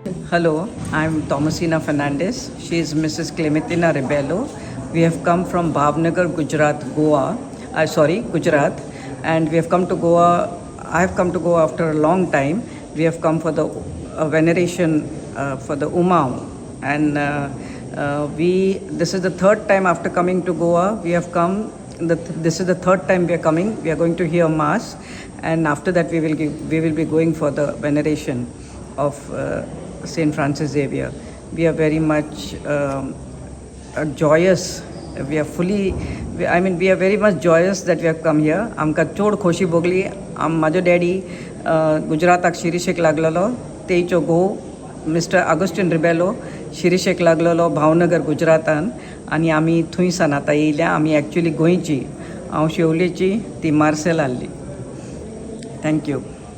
Hello, I'm Thomasina Fernandez. She is Mrs. Clementina Rebello. We have come from Bhavnagar, Gujarat, Goa. Gujarat. And we have come to Goa. I have come to Goa after a long time. We have come for the veneration for the Uma. And this is the third time after coming to Goa. We have come. This is the third time we are coming. We are going to hear Mass. And after that, we will be going for the veneration of Saint Francis Xavier. We are very much joyous. We are fully. We are very much joyous that we have come here. आमकां चड खोशी भोगली. म्हाजो daddy गुजराताक शिरीषेक लागलेलो. तेचो घोव mister Augustine Rebelo शिरीषेक लागलेलो भावनगर गुजरातान आनी आमी थंयसान आतां येयल्या. आमी एक्चुली गोंयची. हांव शेवलेची ती मार्सेल आहली. थँक्यू.